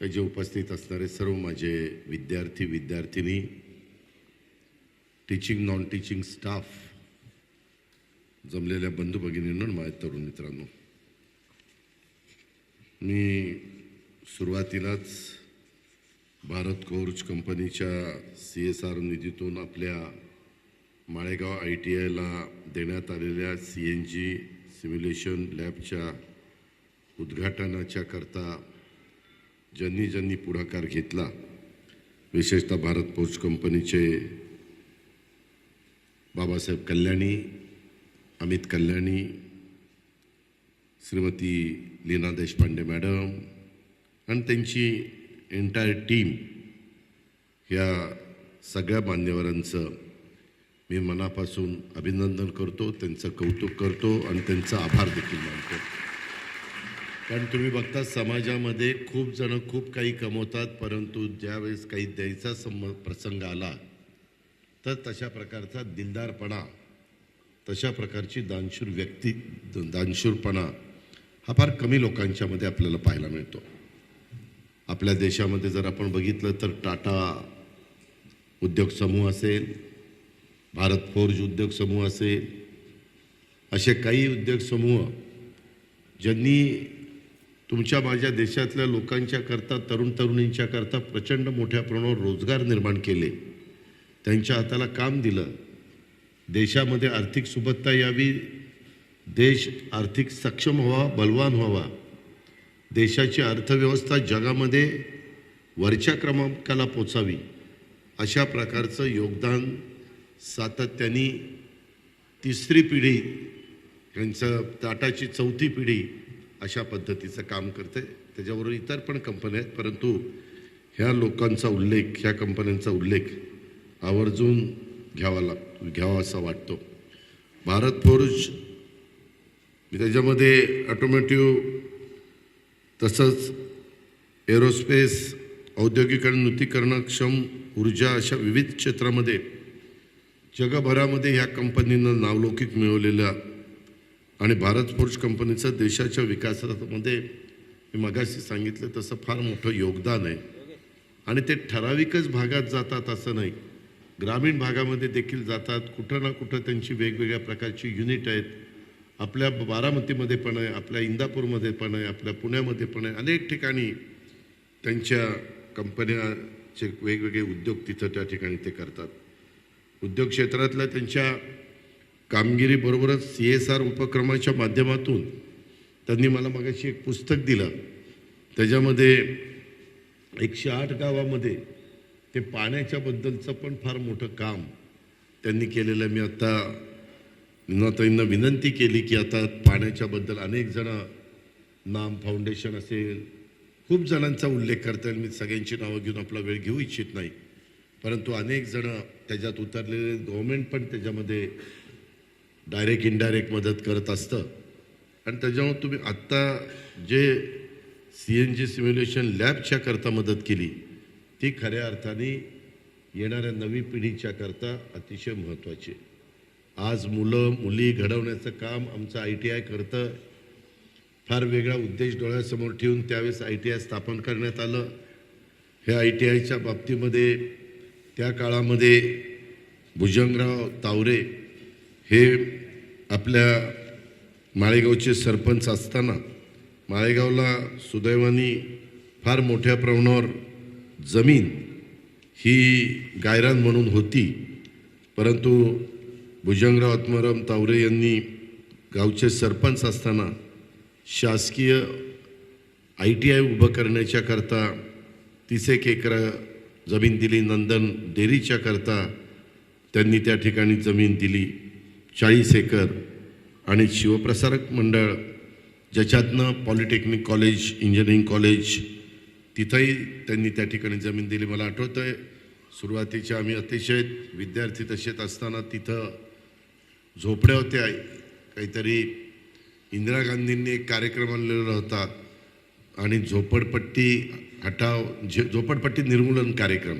जे उपस्थित असणारे सर्व माझे विद्यार्थी विद्यार्थिनी, टीचिंग नॉन टीचिंग स्टाफ, जमलेल्या बंधू भगिनींनो, माझ्या तरुण मित्रांनो, मी सुरुवातीलाच भारत फोर्ज कंपनीच्या CSR निधीतून आपल्या माळेगाव ITIला देण्यात आलेल्या CNG सिम्युलेशन लॅबच्या उद्घाटनाच्या करता ज्यांनी पुढाकार घेतला, विशेषतः भारत फोर्ज कंपनीचे बाबासाहेब कल्याणी, अमित कल्याणी, श्रीमती लीना देशपांडे मॅडम आणि त्यांची एंटायर टीम, या सगळ्या मान्यवरांचं मी मनापासून अभिनंदन करतो, त्यांचं कौतुक करतो आणि त्यांचा आभार देखील मानतो. कारण तुम्ही बघता समाजामध्ये खूप जण खूप काही कमवतात, परंतु ज्यावेळेस काही द्यायचा प्रसंग आला तर तशा प्रकारचा दिलदारपणा, तशा प्रकारची दानशूरपणा हा फार कमी लोकांच्यामध्ये आपल्याला पाहायला मिळतो. आपल्या देशामध्ये जर आपण बघितलं तर टाटा उद्योग समूह असेल, भारत फोर्ज उद्योग समूह असेल, असे काही उद्योग समूह ज्यांनी तुमच्या माझ्या देशातल्या लोकांच्या करता, तरुण तरुणींच्या करता प्रचंड मोठ्या प्रमाणावर रोजगार निर्माण केले, त्यांच्या हाताला काम दिलं, देशामध्ये आर्थिक सुबत्ता यावी, देश आर्थिक सक्षम व्हावा, बलवान व्हावा, देशाची अर्थव्यवस्था जगामध्ये वरच्या क्रमांकाला पोचावी, अशा प्रकारचं योगदान सातत्याने तिसरी पिढी, यांचं टाटाची चौथी पिढी अशा पद्धतीचं काम करते. त्याच्याबरोबर इतर पण कंपन्या आहेत, परंतु ह्या लोकांचा उल्लेख, ह्या कंपन्यांचा उल्लेख आवर्जून घ्यावा असा वाटतो. भारत फोर्ज त्याच्यामध्ये ऑटोमोटिव्ह, तसंच एरोस्पेस, औद्योगिकरण, नूतनीकरणक्षम ऊर्जा अशा विविध क्षेत्रामध्ये जगभरामध्ये ह्या कंपनीनं नावलौकिक मिळवलेल्या आणि भारत फोर्ज कंपनीचं देशाच्या विकासामध्ये मी मगाशी सांगितलं तसं फार मोठं योगदान आहे. आणि ते ठराविकच भागात जातात असं नाही, ग्रामीण भागामध्ये देखील जातात. कुठं ना कुठं त्यांची वेगवेगळ्या प्रकारची युनिट आहेत. आपल्या बारामतीमध्ये पण आहे, आपल्या इंदापूरमध्ये पण आहे, आपल्या पुण्यामध्ये पण आहे. अनेक ठिकाणी त्यांच्या कंपन्याचे वेगवेगळे उद्योग तिथं त्या ठिकाणी ते करतात. उद्योग क्षेत्रातल्या त्यांच्या कामगिरीबरोबरच CSR उपक्रमाच्या माध्यमातून त्यांनी मला मगाशी एक पुस्तक दिलं. त्याच्यामध्ये 108 गावामध्ये ते पाण्याच्या बद्दलचं पण फार मोठं काम त्यांनी केलेलं आहे. मी आता नीनाताईंना विनंती केली की आता पाण्याच्याबद्दल अनेक जण, नाम फाउंडेशन असेल, खूप जणांचा उल्लेख करता येईल. मी सगळ्यांची नावं घेऊन आपला वेळ घेऊ इच्छित नाही, परंतु अनेक जण त्याच्यात उतरलेले, गव्हर्मेंट पण त्याच्यामध्ये डायरेक्ट इनडायरेक्ट मदत करत असतं. आणि त्याच्यामुळे तुम्ही आत्ता जे CNG सिम्युलेशन लॅबच्या करता मदत केली, ती खऱ्या अर्थाने येणाऱ्या नवी पिढीच्या करता अतिशय महत्त्वाची. आज मुलं मुली घडवण्याचं काम आमचं ITI करतं. फार वेगळा उद्देश डोळ्यासमोर ठेवून त्यावेळेस ITI स्थापन करण्यात आलं. हे ITIच्या बाबतीमध्ये त्या काळामध्ये भुजंगराव तावरे हे आपल्या माळेगावचे सरपंच असताना, माळेगावला सुदैवाने फार मोठ्या प्रमाणावर जमीन ही गायरान म्हणून होती, परंतु भुजंगराव आत्माराम तावरे यांनी गावचे सरपंच असताना शासकीय ITI उभं करण्याच्या करता 30 एकर जमीन दिली. नंदन डेअरीच्या करता त्यांनी त्या ठिकाणी जमीन दिली 40 एकर. आणि शिवप्रसारक मंडळ, ज्याच्यातनं पॉलिटेक्निक कॉलेज, इंजिनिअरिंग कॉलेज, तिथंही त्यांनी त्या ठिकाणी जमीन दिली. मला आठवतं आहे सुरुवातीच्या आम्ही अतिशय विद्यार्थी दशेत असताना तिथं झोपड्या होत्या. काहीतरी इंदिरा गांधींनी एक कार्यक्रम आणलेला होता आणि झोपडपट्टी निर्मूलन कार्यक्रम,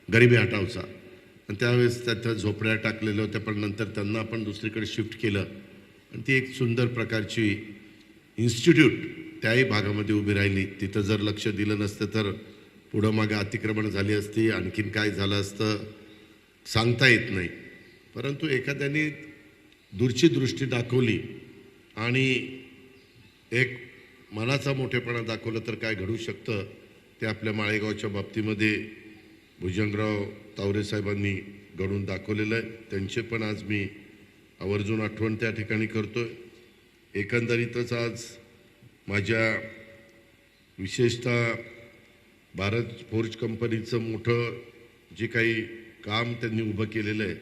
गरिबी हटावचा. आणि त्यावेळेस त्या झोपड्या टाकलेल्या होत्या, पण नंतर त्यांना आपण दुसरीकडे शिफ्ट केलं आणि ती एक सुंदर प्रकारची इन्स्टिट्यूट त्याही भागामध्ये उभी राहिली. तिथं जर लक्ष दिलं नसतं तर पुढं मागे अतिक्रमण झाली असती, आणखीन काय झालं असतं सांगता येत नाही. परंतु एखाद्याने दूरची दृष्टी दाखवली आणि एक मनाचा मोठेपणा दाखवलं तर काय घडू शकतं ते आपल्या माळेगावच्या बाबतीमध्ये भुजंगराव तावरे साहेबांनी घडून दाखवलेलं आहे. त्यांचे पण आज मी आवर्जून आठवण त्या ठिकाणी करतोय. एकंदरीतच आज माझ्या विशेषतः भारत फोर्ज कंपनीचं मोठं जे काही काम त्यांनी उभं केलेलं आहे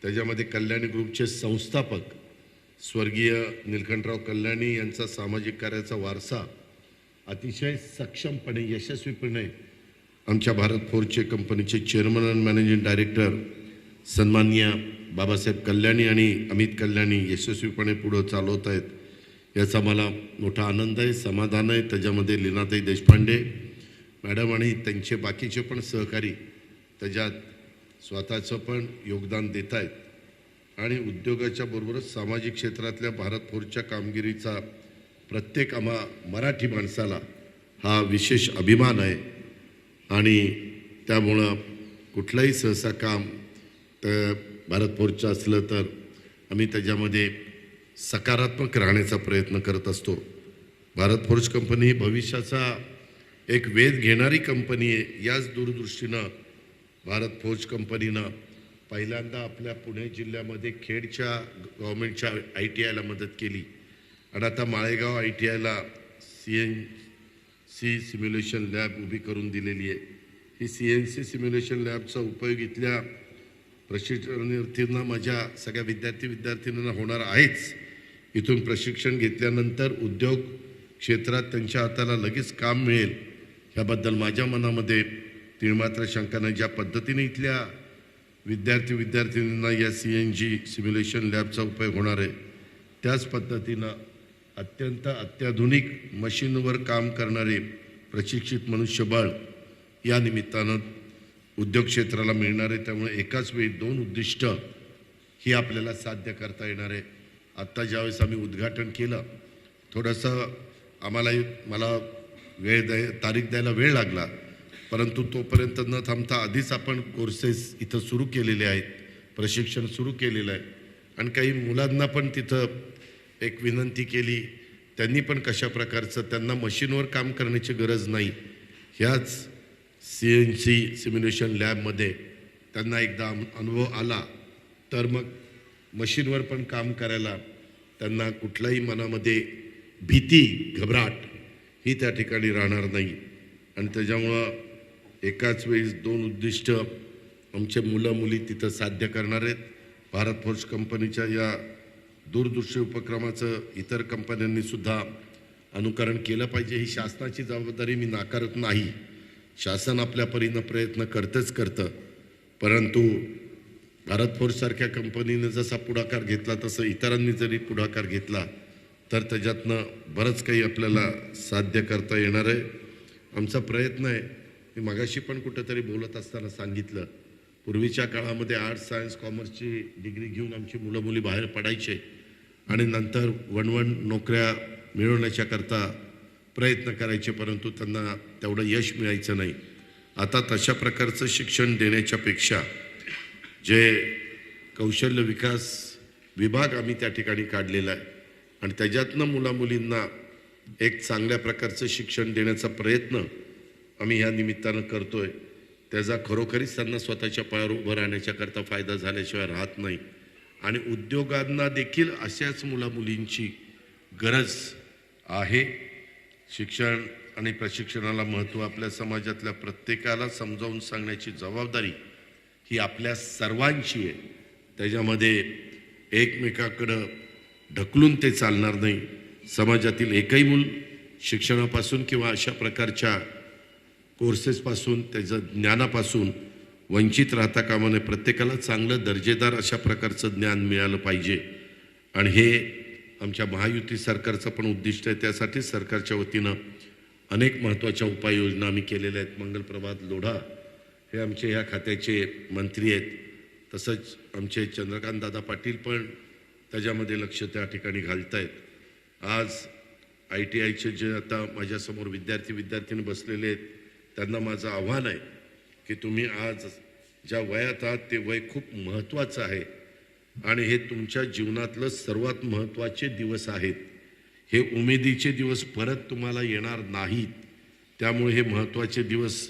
त्याच्यामध्ये कल्याणी ग्रुपचे संस्थापक स्वर्गीय निलकंठराव कल्याणी यांचा सामाजिक कार्याचा वारसा अतिशय सक्षमपणे यशस्वीपणे आमच्या भारत फोर्जचे कंपनीचे चेअरमन आणि मॅनेजिंग डायरेक्टर सन्माननीय बाबासाहेब कल्याणी आणि अमित कल्याणी यशस्वीपणे पुढं चालवत आहेत. याचा मला मोठा आनंद आहे, समाधान आहे. त्याच्यामध्ये लीनाताई देशपांडे मॅडम आणि त्यांचे बाकीचे पण सहकारी त्याच्यात स्वतःचं पण योगदान देत आहेत आणि उद्योगाच्या बरोबरच सामाजिक क्षेत्रातल्या भारत फोर्जच्या कामगिरीचा प्रत्येक मराठी माणसाला हा विशेष अभिमान आहे आणि त्यामुळं कुठलंही सहसा काम तर भारत फोर्जचं असलं तर आम्ही त्याच्यामध्ये सकारात्मक राहण्याचा प्रयत्न करत असतो. भारत फोर्ज कंपनी ही भविष्याचा एक वेध घेणारी कंपनी आहे. याच दूरदृष्टीनं भारत फोर्ज कंपनीनं पहिल्यांदा आपल्या पुणे जिल्ह्यामध्ये खेडच्या गव्हर्मेंटच्या ITIला मदत केली आणि आता माळेगाव ITIला CNC सिम्युलेशन लॅब उभी करून दिलेली आहे. ही CNC सिम्युलेशन लॅबचा उपयोग इथल्या प्रशिक्षणार्थींना माझ्या सगळ्या विद्यार्थ्यांना होणार आहेच. इथून प्रशिक्षण घेतल्यानंतर उद्योग क्षेत्रात त्यांच्या हाताला लगेच काम मिळेल ह्याबद्दल माझ्या मनामध्ये तिळमात्र शंका नाही. ज्या पद्धतीने इथल्या विद्यार्थ्यांना या CNG सिम्युलेशन लॅबचा उपयोग होणार आहे त्याच पद्धतीनं अत्यंत अत्याधुनिक मशीनवर काम करणारे प्रशिक्षित मनुष्यबळ या निमित्तानं उद्योग क्षेत्राला मिळणार आहे. त्यामुळे एकाच वेळी 2 उद्दिष्ट ही आपल्याला साध्य करता येणार आहे. आत्ता ज्यावेळेस आम्ही उद्घाटन केलं थोडंसं मला तारीख द्यायला वेळ लागला, परंतु तोपर्यंत न थांबता आधीच आपण कोर्सेस इथं सुरू केलेले आहेत, प्रशिक्षण सुरू केलेलं आहे आणि काही मुलांना पण तिथं एक विनंती केली. त्यांनी पण कशा प्रकारचं त्यांना मशीनवर काम करण्याची गरज नाही, ह्याच CNC सिम्युलेशन लॅबमध्ये त्यांना एकदा अनुभव आला तर मग मशीनवर पण काम करायला त्यांना कुठलाही मनामध्ये भीती घबराट ही त्या ठिकाणी राहणार नाही आणि त्याच्यामुळं एकाच वेळेस 2 उद्दिष्ट आमचे मुलं मुली तिथं साध्य करणार आहेत. भारत फोर्ज कंपनीच्या या दूरदृष्टी उपक्रमाचं इतर कंपन्यांनी सुद्धा अनुकरण केलं पाहिजे. ही शासनाची जबाबदारी मी नाकारत नाही. शासन आपल्या परीनं प्रयत्न करतं, परंतु भारत फोर्जसारख्या कंपनीने जसा पुढाकार घेतला तसं इतरांनी जरी पुढाकार घेतला तर त्याच्यातनं बरंच काही आपल्याला साध्य करता येणार आहे. आमचा प्रयत्न आहे. मी मगाशी पण कुठंतरी बोलत असताना सांगितलं, पूर्वीच्या काळामध्ये आर्ट्स सायन्स कॉमर्सची डिग्री घेऊन आमची मुलं मुली बाहेर पडायचे आणि नंतर वणवण नोकऱ्या मिळवण्याच्या करता प्रयत्न करायचे, परंतु त्यांना तेवढं यश मिळायचं नाही. आता तशा प्रकारचं शिक्षण देण्याच्या पेक्षा जे कौशल्य विकास विभाग आम्ही त्या ठिकाणी काढलेला आहे आणि त्याच्यातनं मुलामुलींना एक चांगल्या प्रकारचं शिक्षण देण्याचा प्रयत्न आम्ही ह्या निमित्तानं करतोय. त्याचा खरोखरीच त्यांना स्वतःच्या पायावर उभं राहण्याच्याकरता फायदा झाल्याशिवाय राहत नाही आणि उद्योगांना देखील अशाच मुलामुलींची गरज आहे. शिक्षण आणि प्रशिक्षणाला महत्त्व आपल्या समाजातल्या प्रत्येकाला समजावून सांगण्याची जबाबदारी ही आपल्या सर्वांची आहे. त्याच्यामध्ये एकमेकाकडं ढकलून ते चालणार नाही. समाजातील एकही मूल शिक्षणापासून किंवा अशा प्रकारच्या कोर्सेसपासून त्याचं ज्ञानापासून वंचित राहता कामा नये. प्रत्येकाला चांगलं दर्जेदार अशा प्रकारचं ज्ञान मिळालं पाहिजे आणि हे आमच्या महायुती सरकारचं पण उद्दिष्ट आहे. त्यासाठी सरकारच्या वतीनं अनेक महत्त्वाच्या उपाययोजना आम्ही केलेल्या आहेत. मंगलप्रभात लोढा हे आमचे ह्या खात्याचे मंत्री आहेत, तसंच आमचे चंद्रकांत दादा पाटील पण त्याच्यामध्ये लक्ष त्या ठिकाणी घालत आहेत. आज ITIचे जे आता माझ्यासमोर विद्यार्थी बसलेले आहेत त्यांना माझं आव्हान आहे की तुम्ही आज ज्या वयात आहात ते वय खूप महत्त्वाचं आहे आणि हे तुमच्या जीवनातलं सर्वात महत्त्वाचे दिवस आहेत. हे उमेदीचे दिवस परत तुम्हाला येणार नाहीत. त्यामुळे हे महत्त्वाचे दिवस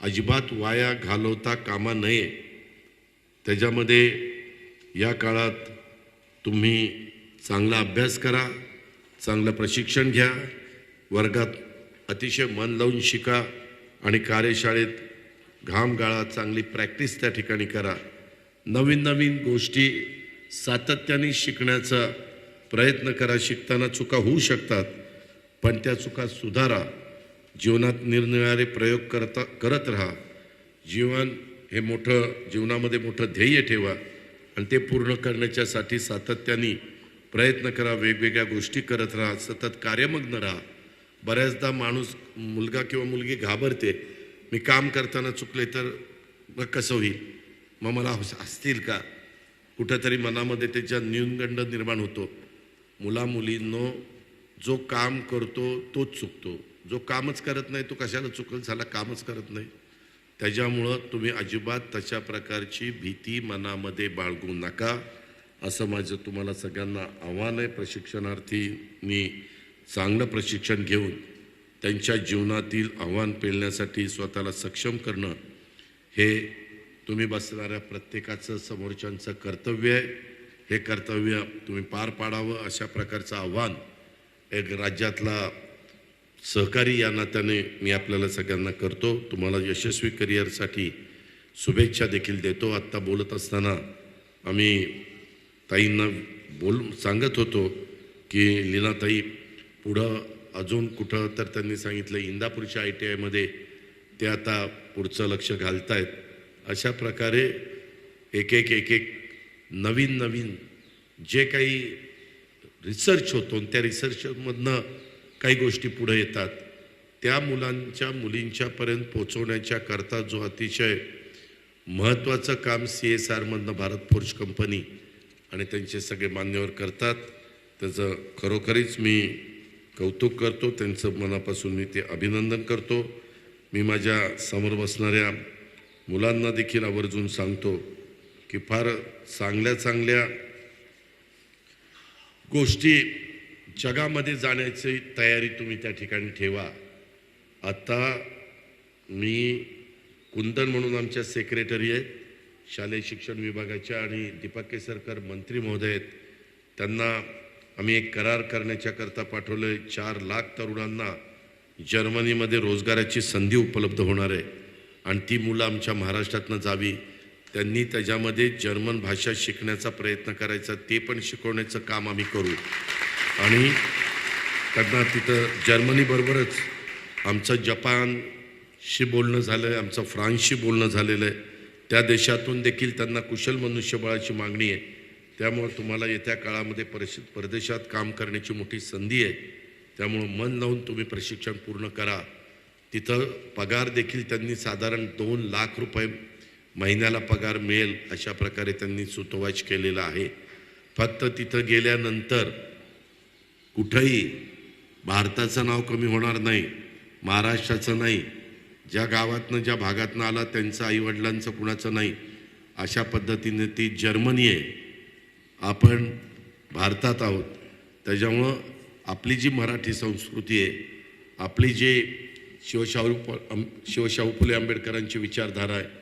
अजिबात वाया घालवता कामा नये. त्याच्यामध्ये या काळात तुम्ही चांगला अभ्यास करा, चांगलं प्रशिक्षण घ्या, वर्गात अतिशय मन लावून शिका आणि कार्यशाळेत घाम गाळा, चांगली प्रॅक्टिस त्या ठिकाणी करा. नवीन नवीन गोष्टी सातत्याने शिकण्याचा प्रयत्न करा. शिकताना चुका होऊ शकतात पण त्या चुका सुधारा. जीवनात निरनिराळे प्रयोग करत राहा. जीवन हे जीवनामध्ये मोठं ध्येय ठेवा आणि ते पूर्ण करण्याच्यासाठी सातत्याने प्रयत्न करा. वेगवेगळ्या गोष्टी करत राहा, सतत कार्यमग्न राहा. बऱ्याचदा मुलगा किंवा मुलगी घाबरते, मी काम करताना चुकले तर मग कसं होईल, मग मला हसतील का, कुठंतरी मनामध्ये त्याच्या न्यूनगंड निर्माण होतो. मुलींनो, जो काम करतो तोच चुकतो, जो कामच करत नाही तो कशाला चुकल, झाला कामच करत नाही. त्याच्यामुळं तुम्ही अजिबात तशा प्रकारची भीती मनामध्ये बाळगू नका, असं माझं तुम्हाला सगळ्यांना आव्हान आहे. प्रशिक्षणार्थींनी चांगलं प्रशिक्षण घेऊन त्यांच्या जीवनातील आव्हान पेलण्यासाठी स्वतःला सक्षम करणं हे तुम्ही बसणाऱ्या प्रत्येकाचं समोरच्यांचं कर्तव्य आहे. हे कर्तव्य तुम्ही पार पाडावं अशा प्रकारचं आव्हान एक राज्यातला सहकारी या नात्याने मी आपल्याला सगळ्यांना करतो. तुम्हाला यशस्वी करिअरसाठी शुभेच्छा देखील देतो. आत्ता बोलत असताना आम्ही ताईंना सांगत होतो की लीनाताई पुढं अजून कुठं, तर त्यांनी सांगितलं इंदापूरच्या ITIमध्ये ते आता पुढचं लक्ष घालतायत. अशा प्रकारे एक एक नवीन जे काही रिसर्च होतो त्या रिसर्चमधनं काही गोष्टी पुढे येतात, त्या मुलींच्यापर्यंत पोचवण्याच्या करता जो अतिशय महत्त्वाचं काम CSRमधनं भारत फोर्ज कंपनी आणि त्यांचे सगळे मान्यवर करतात, त्याचं खरोखरीच मी कौतुक करतो. त्यांचं मनापासून मी ते अभिनंदन करतो. मी माझ्या समोर बसणाऱ्या मुलांना देखील आवर्जून सांगतो की फार चांगल्या गोष्टी जगामध्ये जाण्याची तयारी तुम्ही त्या ठिकाणी ठेवा. आता मी कुंदन म्हणून आमच्या सेक्रेटरी आहेत शालेय शिक्षण विभागाच्या आणि दीपक केसरकर मंत्री महोदय आहेत, त्यांना आम्ही एक करार करण्याच्या करता पाठवलं. 4 लाख तरुणांना जर्मनीमध्ये रोजगाराची संधी उपलब्ध होणार आहे आणि ती मुलं आमच्या महाराष्ट्रातनं जावी. त्यांनी त्याच्यामध्ये जर्मन भाषा शिकण्याचा प्रयत्न करायचा, ते पण शिकवण्याचं काम आम्ही करू. आणि त्यांना तिथं जर्मनीबरोबरच आमचं जपानशी बोलणं झालं आहे, आमचं फ्रान्सशी बोलणं झालेलं आहे. त्या देशातून देखील त्यांना कुशल मनुष्यबळाची मागणी आहे. त्यामुळे तुम्हाला येत्या काळामध्ये परदेशात काम करण्याची मोठी संधी आहे. त्यामुळं मन लावून तुम्ही प्रशिक्षण पूर्ण करा. तिथं पगार देखील त्यांनी साधारण 2 लाख रुपये महिन्याला पगार मिळेल अशा प्रकारे त्यांनी सुतोवाच केलेला आहे. फक्त तिथं गेल्यानंतर कुठंही भारताचं नाव कमी होणार नाही, महाराष्ट्राचं नाही, ज्या गावातनं ज्या भागातनं आला त्यांचं आईवडिलांचं कुणाचं नाही, अशा पद्धतीने ती जर्मनी आहे, आपण भारतात आहोत. त्याच्यामुळं आपली जी मराठी संस्कृती आहे, आपली जी शिवशाहू फुले आंबेडकरांची विचारधारा आहे,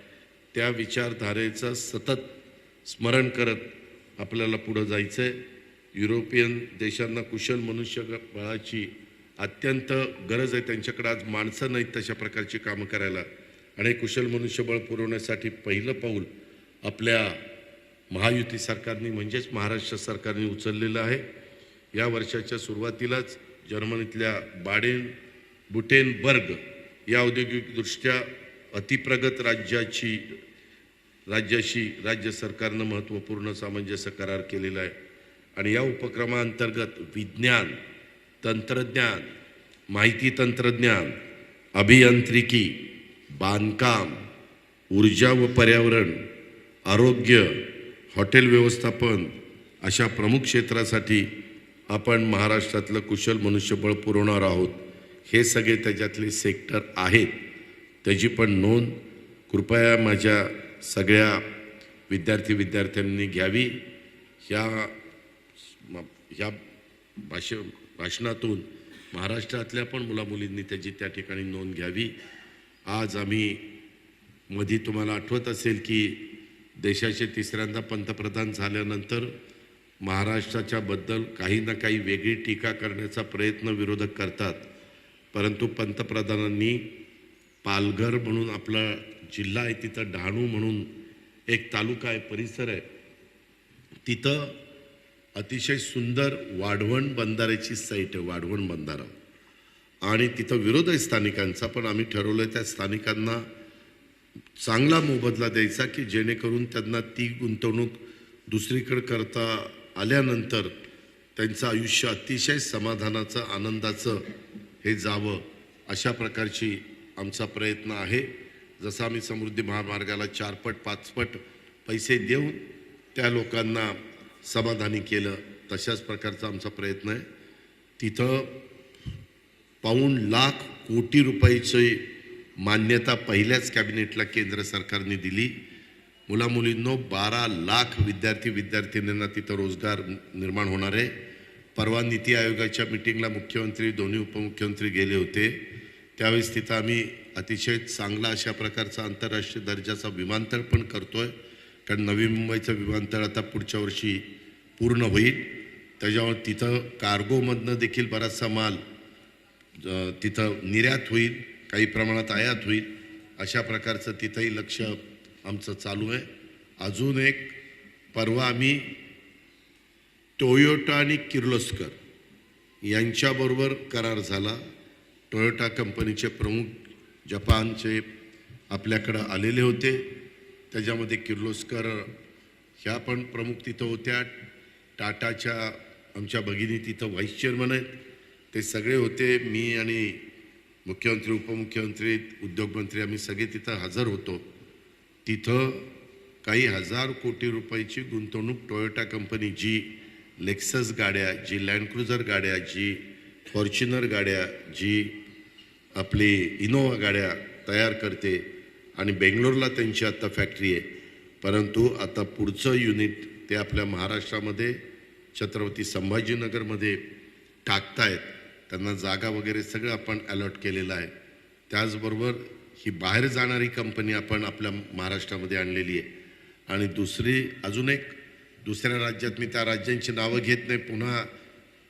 त्या विचारधारेचं सतत स्मरण करत आपल्याला पुढं जायचं आहे. युरोपियन देशांना कुशल मनुष्यबळाची अत्यंत गरज आहे. त्यांच्याकडे आज माणसं नाहीत तशा प्रकारची कामं करायला, आणि कुशल मनुष्यबळ पुरवण्यासाठी पहिलं पाऊल आपल्या महायुती सरकारने म्हणजेच महाराष्ट्र सरकारने उचललेलं आहे. या वर्षाच्या सुरुवातीलाच जर्मनीतल्या बाडेन-बुर्टेनबर्ग या औद्योगिकदृष्ट्या अतिप्रगत राज्याशी राज्य सरकारनं महत्त्वपूर्ण सामंजस्य करार केलेला आहे. आणि या उपक्रमाअंतर्गत विज्ञान, तंत्रज्ञान, माहिती तंत्रज्ञान, अभियांत्रिकी, बांधकाम, ऊर्जा व पर्यावरण, आरोग्य, हॉटेल व्यवस्थापन अशा प्रमुख क्षेत्रासाठी आपण महाराष्ट्रातलं कुशल मनुष्यबळ पुरवणार आहोत. हे सगळे त्याच्यातले सेक्टर आहेत. त्याची पण नोंद कृपया माझ्या सगळ्या विद्यार्थ्यांनी घ्यावी. ह्या भाषणातून महाराष्ट्रातल्या पण मुलामुलींनी त्याची त्या ठिकाणी नोंद घ्यावी. आज आम्ही मध्ये तुम्हाला आठवत असेल की देशाचे तिसऱ्यांदा पंतप्रधान झाल्यानंतर महाराष्ट्राच्या बद्दल काही ना काही वेगळी टीका करण्याचा प्रयत्न विरोधक करतात. परंतु पंतप्रधानांनी पालघर म्हणून आपला जिल्हा आहे, तिथं डहाणू म्हणून एक तालुका आहे, परिसर आहे, तिथं अतिशय सुंदर वाढवण बंधाऱ्याची साईट आहे, वाढवण बंधारा. आणि तिथं विरोध आहे स्थानिकांचा, पण आम्ही ठरवलं त्या स्थानिकांना चांगला मोबदला द्यायचा की जेणेकरून त्यांना ती गुंतवणूक दुसरीकडे करता आल्यानंतर त्यांचं आयुष्य अतिशय समाधानाचं आनंदाचं हे जावं, अशा प्रकारची आमचा प्रयत्न आहे. जसं आम्ही समृद्धी महामार्गाला 4 पट 5 पट पैसे देऊन त्या लोकांना समाधानी केलं, तशाच प्रकारचा आमचा प्रयत्न आहे. तिथं पाऊण लाख कोटी रुपयाची मान्यता पहिल्याच कॅबिनेटला केंद्र सरकारने दिली. मुलामुलींनो 12 लाख विद्यार्थ्यांना तिथं रोजगार निर्माण होणार आहे. परवा नीती आयोगाच्या मिटिंगला मुख्यमंत्री दोन्ही उपमुख्यमंत्री गेले होते. त्यावेळेस तिथं आम्ही अतिशय चांगला अशा प्रकारचा आंतरराष्ट्रीय दर्जाचा विमानतळ पण करतोय. कारण नवी मुंबईचं विमानतळ आता पुढच्या वर्षी पूर्ण होईल. त्याच्यावर तिथं कार्गोमधनं देखील बराचसा माल तिथं निर्यात होईल, काही प्रमाणात आयात होईल. अशा प्रकारचं तिथंही लक्ष आमचं चालू आहे. अजून एक परवा आम्ही टोयोटा आणि किर्लोस्कर यांच्याबरोबर करार झाला. टोयोटा कंपनीचे प्रमुख जपानचे आपल्याकडं आलेले होते. त्याच्यामध्ये किर्लोस्कर ह्या पण प्रमुख तिथं होत्या. टाटाच्या आमच्या भगिनी तिथं व्हाईस चेअरमन आहेत, ते सगळे होते. मी आणि मुख्यमंत्री, उपमुख्यमंत्री, उद्योगमंत्री आम्ही सगळे तिथं हजर होतो. तिथं काही हजार कोटी रुपयाची गुंतवणूक टोयोटा कंपनी जी लेक्सस गाड्या, जी लँडक्रुझर गाड्या, जी फॉर्च्युनर गाड्या, जी आपली इनोवा गाड्या तयार करते आणि बेंगलोरला त्यांची आत्ता फॅक्टरी आहे. परंतु आता पुढचं युनिट ते आपल्या महाराष्ट्रामध्ये छत्रपती संभाजीनगरमध्ये टाकतायत. त्यांना जागा वगैरे सगळं आपण अलॉट केलेलं आहे. त्याचबरोबर ही बाहेर जाणारी कंपनी आपण आपल्या महाराष्ट्रामध्ये आणलेली आहे. आणि अजून एक दुसऱ्या राज्यात, मी त्या राज्यांची नावं घेत नाही, पुन्हा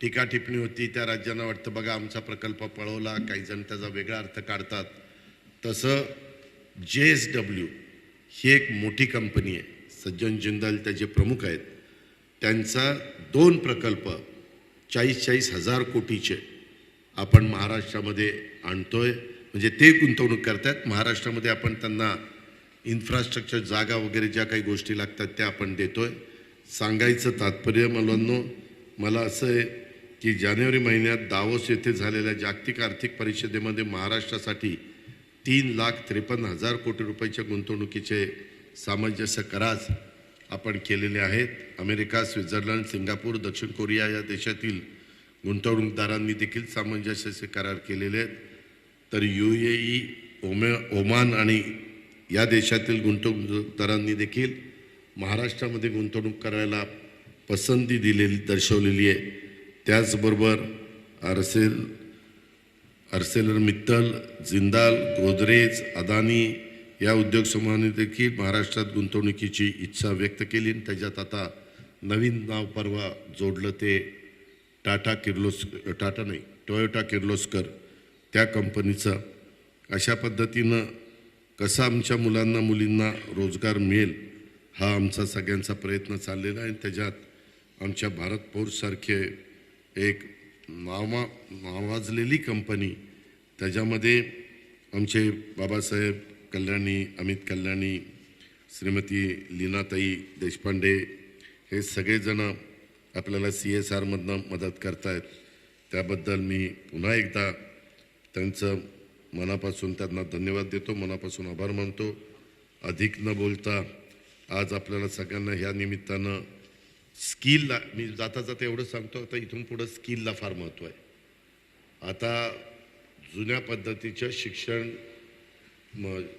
टीका टिप्पणी होती. त्या राज्यांना वाटतं बघा आमचा प्रकल्प पळवला, काही जण त्याचा वेगळा अर्थ काढतात. तसं JSW ही एक मोठी कंपनी आहे, सज्जन जिंदाल त्याचे प्रमुख आहेत. त्यांचा 2 प्रकल्प 40-40 हजार कोटीचे आपण महाराष्ट्रामध्ये आणतोय. म्हणजे ते गुंतवणूक करतात महाराष्ट्रामध्ये. आपण त्यांना इन्फ्रास्ट्रक्चर, जागा वगैरे ज्या काही गोष्टी लागतात त्या आपण देतोय. सांगायचं तात्पर्य मला असं आहे की जानेवारी महिन्यात दावोस येथे झालेल्या जागतिक आर्थिक परिषदेमध्ये महाराष्ट्रासाठी 3,53,000 कोटी रुपयाच्या गुंतवणुकीचे सामंजस्य करार आपण केलेले आहेत. अमेरिका, स्वित्झर्लंड, सिंगापूर, दक्षिण कोरिया या देशातील गुंतवणूकदारांनी देखील सामंजस्य करार केलेले आहेत. तर UAE, ओमान आणि या देशातील गुंतवणूकदारांनी देखील महाराष्ट्रामध्ये गुंतवणूक करायला पसंती दर्शवलेली आहे. त्याचबरोबर आर्सेलर मित्तल, जिंदाल, गोदरेज, अदानी या उद्योग समूहांनी देखील महाराष्ट्रात गुंतवणुकीची इच्छा व्यक्त केली. त्याच्यात आता नवीन नाव परवा जोडलं, ते टोयोटा किर्लोस्कर त्या कंपनीचं. अशा पद्धतीनं कसं आमच्या मुलांना मुलींना रोजगार मिळेल हा आमचा सगळ्यांचा प्रयत्न चाललेला आहे. त्याच्यात आमच्या भारत फोर्ससारखे एक नावाजलेली कंपनी, त्याच्यामध्ये आमचे बाबासाहेब कल्याणी, अमित कल्याणी, श्रीमती लीनाताई देशपांडे हे सगळेजण आपल्याला CSRमधनं मदत करतायत. त्याबद्दल मी पुन्हा एकदा त्यांचं मनापासून त्यांना धन्यवाद देतो, मनापासून आभार मानतो. अधिक न बोलता आज आपल्याला सगळ्यांना ह्या निमित्तानं स्किलला मी जाता जाता एवढं सांगतो, आता इथून पुढं स्किलला फार महत्त्व आहे. आता जुन्या पद्धतीचं शिक्षण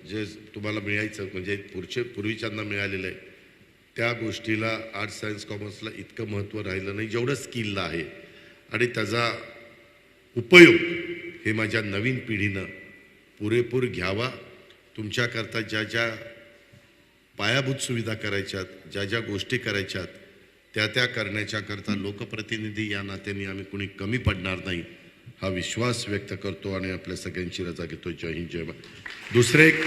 जे तुम्हाला मिळायचं म्हणजे पूर्वीच्यांना मिळालेलं आहे त्या गोष्टीला आर्ट्स सायन्स कॉमर्सला इतकं महत्त्व राहिलं नाही जेवढं स्किलला आहे. आणि त्याचा उपयोग हे माझ्या नवीन पिढीनं पुरेपूर घ्यावा. तुमच्याकरता ज्या ज्या पायाभूत सुविधा करायच्यात, ज्या ज्या गोष्टी करायच्यात त्या करण्याच्याकरता लोकप्रतिनिधी या नात्याने आम्ही कुणी कमी पडणार नाही हा विश्वास व्यक्त करतो आणि आपल्या सगळ्यांची रजा घेतो. जय हिंद जय महाराष्ट्र. दुसरे एक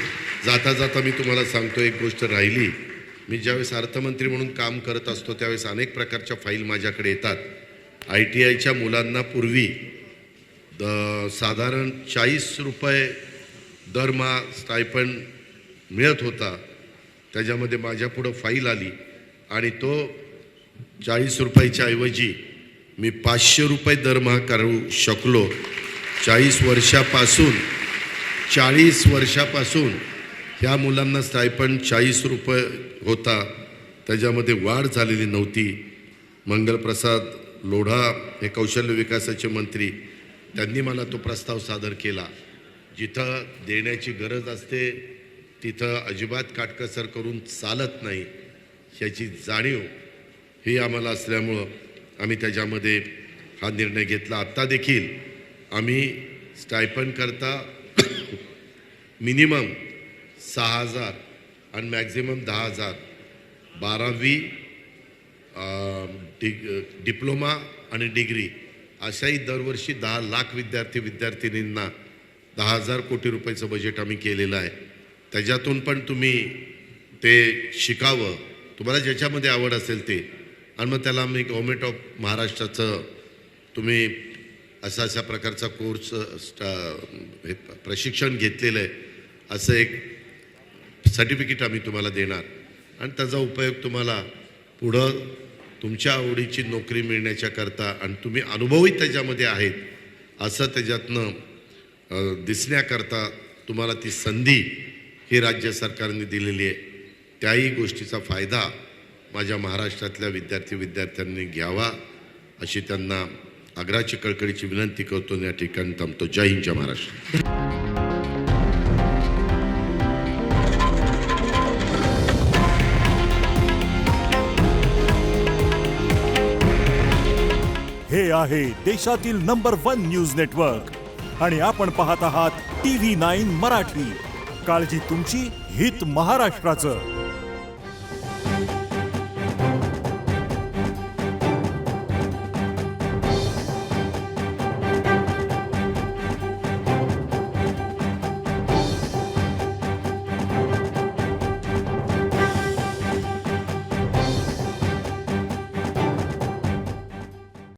जाता जाता मी तुम्हाला सांगतो, एक गोष्ट राहिली. मी ज्यावेळेस अर्थमंत्री म्हणून काम करत असतो त्यावेळेस अनेक प्रकारच्या फाईल माझ्याकडे येतात. ITIच्या मुलांना पूर्वी साधारण 40 रुपये दरमहा स्टायपंड मिळत होता. त्याच्यामध्ये माझ्यापुढं फाईल आली आणि तो 40 रुपयाच्या ऐवजी मी 500 रुपये दरमहा करू शकलो. 40 वर्षापासून ह्या मुलांना स्टायपंड 40 रुपये होता, त्याच्यामध्ये वाढ झालेली नव्हती. मंगलप्रसाद लोढा हे कौशल्य विकासाचे मंत्री, त्यांनी मला तो प्रस्ताव सादर केला. जिथं देण्याची गरज असते तिथं अजिबात काटकसर करून चालत नाही ह्याची जाणीव ही आम्हाला असल्यामुळं आम्ही त्याच्यामध्ये हा निर्णय घेतला. आत्ता देखील आम्ही स्टायपंड करता मिनिमम 6,000 आणि मॅक्झिमम 10,000 12वी डिप्लोमा आणि डिग्री अशाही दरवर्षी 10 लाख विद्यार्थिनींना 10,000 कोटी रुपयाचं बजेट आम्ही केलेलं आहे. त्याच्यातून पण तुम्ही ते शिकावं, तुम्हाला ज्याच्यामध्ये आवड असेल ते. आणि मग त्याला आम्ही गव्हर्नमेंट ऑफ महाराष्ट्राचं तुम्ही अशा प्रकारचा कोर्स प्रशिक्षण घेतलेलं आहे असं एक सर्टिफिकेट आम्ही तुम्हाला देणार आणि त्याचा उपयोग तुम्हाला पुढं तुमच्या आवडीची नोकरी मिळण्याच्याकरता आणि तुम्ही अनुभवी त्याच्यामध्ये आहेत असं त्याच्यातनं दिसण्याकरता तुम्हाला ती संधी ही राज्य सरकारने दिलेली आहे. त्याही गोष्टीचा फायदा माझ्या महाराष्ट्रातल्या विद्यार्थ्यांनी घ्यावा अशी त्यांना आग्रहाची कळकळीची विनंती करतो. या ठिकाणी थांबतो. जय हिंद जय महाराष्ट्र. हे आहे देशातील नंबर 1 न्यूज नेटवर्क आणि आपण पाहत आहात TV9 मराठी. काळजी तुमची, हित महाराष्ट्राचं.